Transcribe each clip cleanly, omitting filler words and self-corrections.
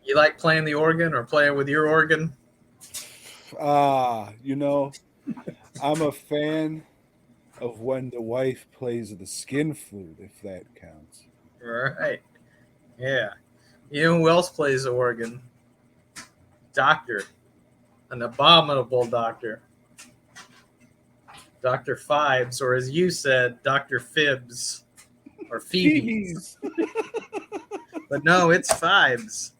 You like playing the organ or playing with your organ? You know, I'm a fan of when the wife plays the skin flute, if that counts. Right. Yeah. You know who else plays the organ? Doctor. An abominable doctor. Dr. Phibes, or as you said, Dr. Phibs or Phoebes. Phoebe's. But no, it's Phibes.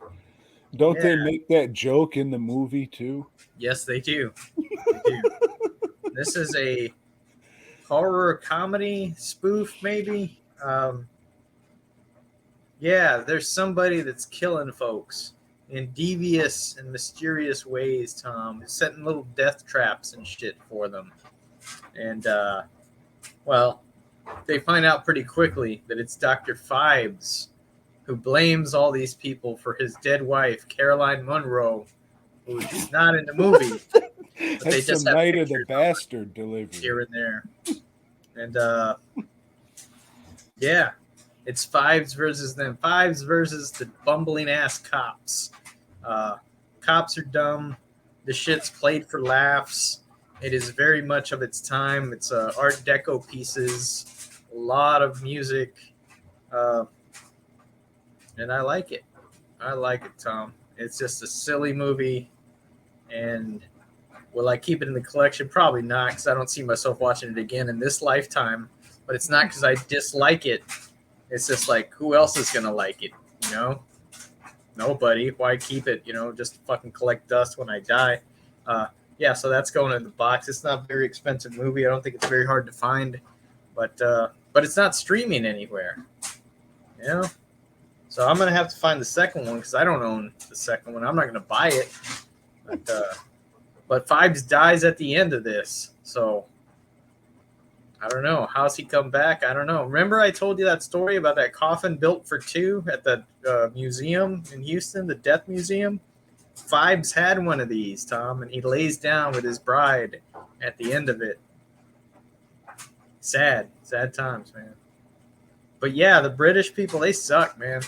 Don't Yeah. they make that joke in the movie too? Yes, they do. They do. This is a horror comedy spoof, maybe. Yeah, there's somebody that's killing folks in devious and mysterious ways, Tom. Setting little death traps and shit for them. And, well, they find out pretty quickly that it's Dr. Phibes who blames all these people for his dead wife, Caroline Munro, who is not in the movie, but they That's just some have Night of the pictures of her Bastard here delivery. and there. And yeah, it's Phibes versus them. Phibes versus the bumbling ass cops. Uh, Cops are dumb. The shit's played for laughs. It is very much of its time. It's Art Deco pieces, a lot of music, uh, and I like it. I like it, Tom. It's just a silly movie, and will I keep it in the collection? Probably not, because I don't see myself watching it again in this lifetime. But it's not because I dislike it. It's just like, who else is gonna like it? You know, nobody. Why keep it? You know, just fucking collect dust when I die. Uh, yeah, so that's going in the box. It's not a very expensive movie. I don't think it's very hard to find, but it's not streaming anywhere. You know, so I'm gonna have to find the second one because I don't own the second one. I'm not gonna buy it. But Phibes dies at the end of this, so I don't know. How's he come back? I don't know. Remember, I told you that story about that coffin built for two at the museum in Houston, the Death Museum? Phibes had one of these, Tom, and he lays down with his bride at the end of it. Sad, sad times, man. But yeah, the British people, they suck, man.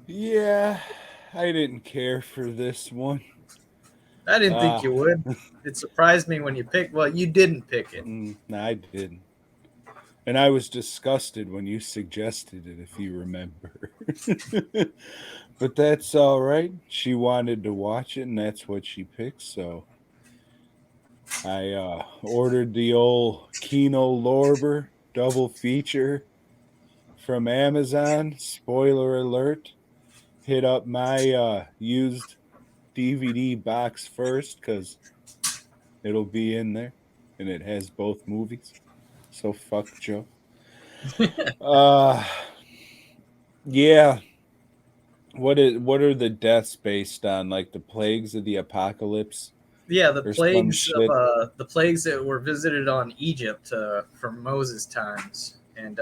Yeah, I didn't care for this one. I didn't think Uh, you would. It surprised me when you picked. Well, you didn't pick it. I didn't. And I was disgusted when you suggested it, if you remember. But that's all right. She wanted to watch it, and that's what she picked. So I ordered the old Kino Lorber double feature from Amazon. Spoiler alert. Hit up my used DVD box first because it'll be in there, and it has both movies. So fuck Joe. Uh, yeah. What are the deaths based on? Like the plagues of the apocalypse Yeah, or some shit? the plagues that were visited on Egypt from Moses' times, and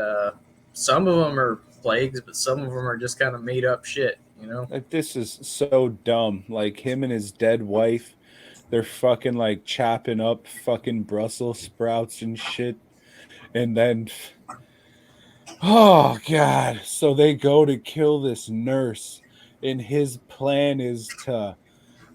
some of them are plagues, but some of them are just kind of made up shit. You know? Like this is so dumb. Like him and his dead wife, they're fucking like chopping up fucking Brussels sprouts and shit, and then oh god, so they go to kill this nurse, and his plan is to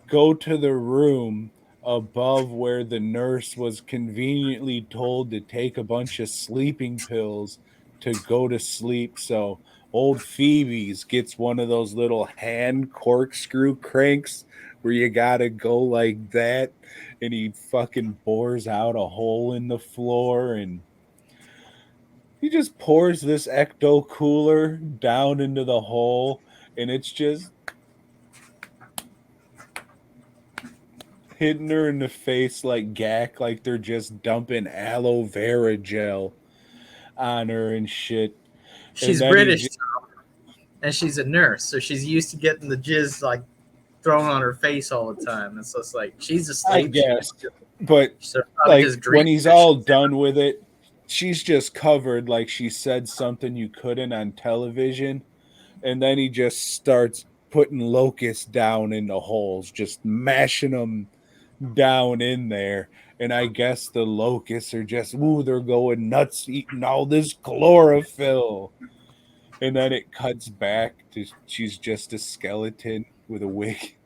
go to the room above where the nurse was conveniently told to take a bunch of sleeping pills to go to sleep. So old Phoebe's gets one of those little hand corkscrew cranks where you gotta go like that, and he fucking bores out a hole in the floor, and he just pours this ecto cooler down into the hole, and it's just hitting her in the face like gack, like they're just dumping aloe vera gel on her and shit. And She's then he British just, and she's a nurse, so she's used to getting the jizz like thrown on her face all the time. And so it's like she's I asleep. guess, but She's probably like just when dreaming he's that all she's done with it, she's just covered like she said something you couldn't on television. And then he just starts putting locusts down in the holes, just mashing them down in there. And I guess the locusts are just, ooh, they're going nuts eating all this chlorophyll. And then it cuts back to she's just a skeleton with a wig.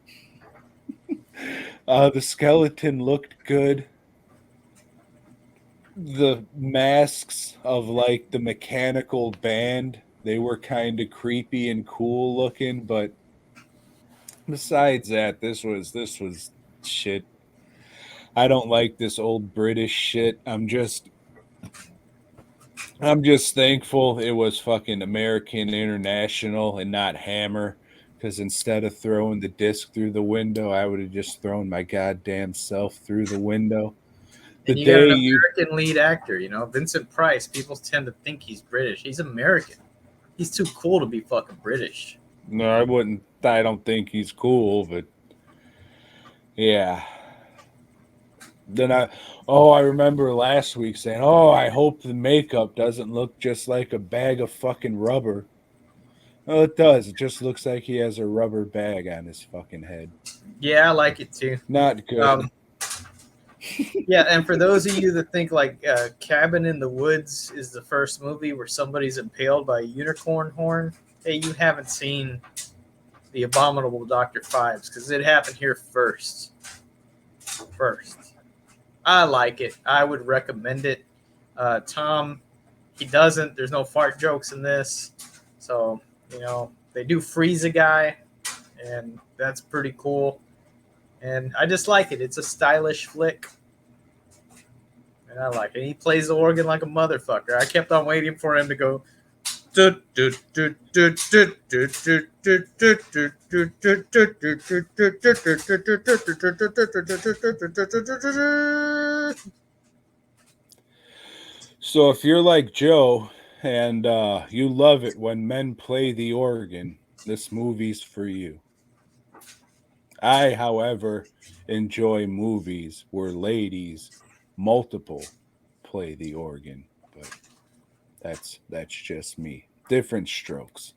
The skeleton looked good. The masks of like the mechanical band, they were kind of creepy and cool looking, but besides that, this was shit. I don't like this old British shit. I'm just thankful it was fucking American International and not Hammer. Because instead of throwing the disc through the window, I would have just thrown my goddamn self through the window. The And you got day an you American lead actor, Vincent Price. People tend to think he's British. He's American. He's too cool to be fucking British. No, I wouldn't. I don't think he's cool, but yeah. Then I remember last week saying, "Oh, I hope the makeup doesn't look just like a bag of fucking rubber." Oh, it does. It just looks like he has a rubber bag on his fucking head. Yeah, I like it too. Not good. Yeah, and for those of you that think like Cabin in the Woods is the first movie where somebody's impaled by a unicorn horn, hey, you haven't seen the Abominable Dr. Phibes because it happened here first. I like it. I would recommend it. Tom, he doesn't. There's no fart jokes in this. So, they do freeze a guy, and that's pretty cool. And I just like it. It's a stylish flick. And I like it. He plays the organ like a motherfucker. I kept on waiting for him to go. So if you're like Joe and you love it when men play the organ, this movie's for you. I, however, enjoy movies where ladies, multiple, play the organ, but that's just me. Different strokes.